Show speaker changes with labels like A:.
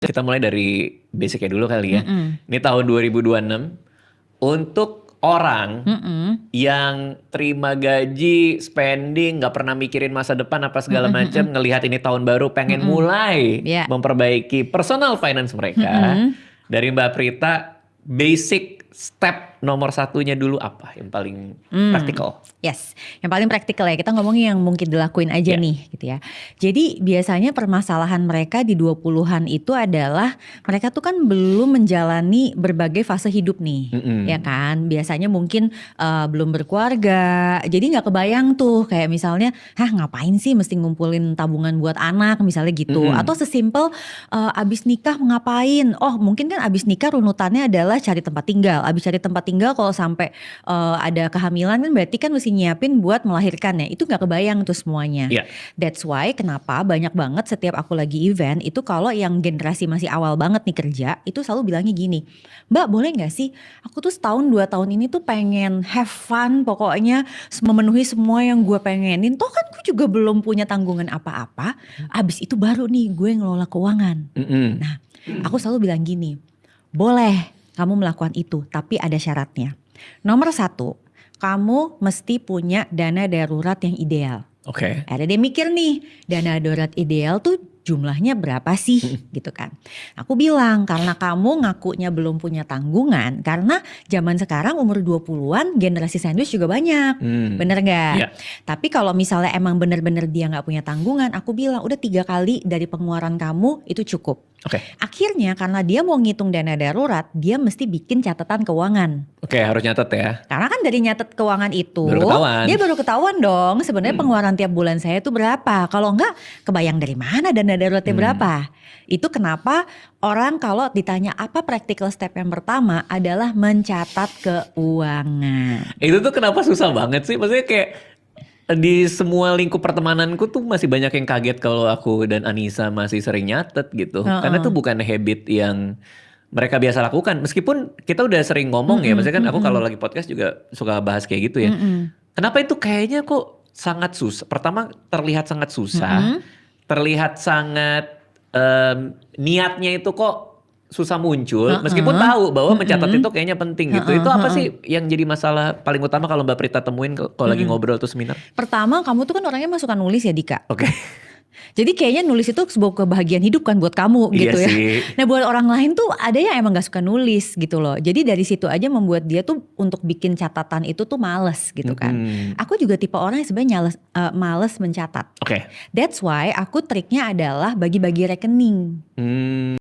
A: Kita mulai dari basicnya dulu kali ya.
B: Mm-mm.
A: Ini tahun 2026 untuk orang
B: Mm-mm.
A: yang terima gaji, spending, nggak pernah mikirin masa depan apa segala macam, ngelihat ini tahun baru, pengen mulai
B: Yeah.
A: memperbaiki personal finance mereka. Dari Mbak Prita, basic step nomor satunya dulu apa yang paling praktikal?
B: Yes, yang paling praktikal ya, kita ngomongin yang mungkin dilakuin aja
A: Yeah.
B: nih gitu ya. Jadi biasanya permasalahan mereka di 20-an itu adalah mereka tuh kan belum menjalani berbagai fase hidup nih, ya kan. Biasanya mungkin belum berkeluarga, jadi nggak kebayang tuh kayak misalnya, ngapain sih mesti ngumpulin tabungan buat anak misalnya gitu. Atau sesimpel abis nikah ngapain, oh mungkin kan abis nikah runutannya adalah cari tempat tinggal. Abis cari tempat tinggal kalau sampai ada kehamilan kan berarti kan mesti nyiapin buat melahirkan ya. Itu gak kebayang tuh semuanya.
A: Yeah.
B: That's why kenapa banyak banget setiap aku lagi event itu kalau yang generasi masih awal banget nih kerja itu selalu bilangnya gini, Mbak boleh gak sih aku tuh setahun 2 tahun ini tuh pengen have fun, pokoknya memenuhi semua yang gue pengenin. Toh kan gue juga belum punya tanggungan apa-apa. Abis itu baru nih gue ngelola keuangan. Nah aku selalu bilang gini, boleh kamu melakukan itu tapi ada syaratnya. Nomor 1, kamu mesti punya dana darurat yang ideal.
A: Oke.
B: Ada dia mikir nih, dana darurat ideal tuh jumlahnya berapa sih gitu kan. Aku bilang karena kamu ngakunya belum punya tanggungan, karena zaman sekarang umur 20-an generasi sandwich juga banyak. Bener gak?
A: Yeah.
B: Tapi kalau misalnya emang bener-bener dia gak punya tanggungan, aku bilang udah 3 kali dari pengeluaran kamu itu cukup.
A: Oke.
B: Akhirnya karena dia mau ngitung dana darurat, dia mesti bikin catatan keuangan.
A: Oke, harus nyatet ya.
B: Karena kan dari nyatet keuangan itu,
A: Baru ketahuan.
B: dia baru ketahuan dong sebenarnya pengeluaran tiap bulan saya itu berapa. Kalau enggak kebayang dari mana dana daruratnya berapa. Itu kenapa orang kalau ditanya apa practical step yang pertama adalah mencatat keuangan.
A: Itu tuh kenapa susah banget sih? Maksudnya kayak di semua lingkup pertemananku tuh masih banyak yang kaget kalau aku dan Anissa masih sering nyatet gitu. Karena itu bukan habit yang mereka biasa lakukan. Meskipun kita udah sering ngomong ya. Maksudnya kan aku kalau lagi podcast juga suka bahas kayak gitu ya. Kenapa itu kayaknya kok sangat susah. Pertama terlihat sangat susah. Terlihat sangat niatnya itu kok susah muncul, meskipun tahu bahwa mencatat itu kayaknya penting gitu. Itu apa sih yang jadi masalah paling utama kalau Mbak Prita temuin kalau lagi ngobrol tuh seminar?
B: Pertama, kamu tuh kan orangnya suka nulis ya Dika.
A: Oke.
B: Jadi kayaknya nulis itu sebuah kebahagiaan hidup kan buat kamu gitu
A: Iya
B: ya.
A: sih.
B: Nah buat orang lain tuh ada yang emang gak suka nulis gitu loh. Jadi dari situ aja membuat dia tuh untuk bikin catatan itu tuh males gitu kan. Aku juga tipe orang yang sebenarnya males mencatat.
A: Oke.
B: That's why aku triknya adalah bagi-bagi rekening.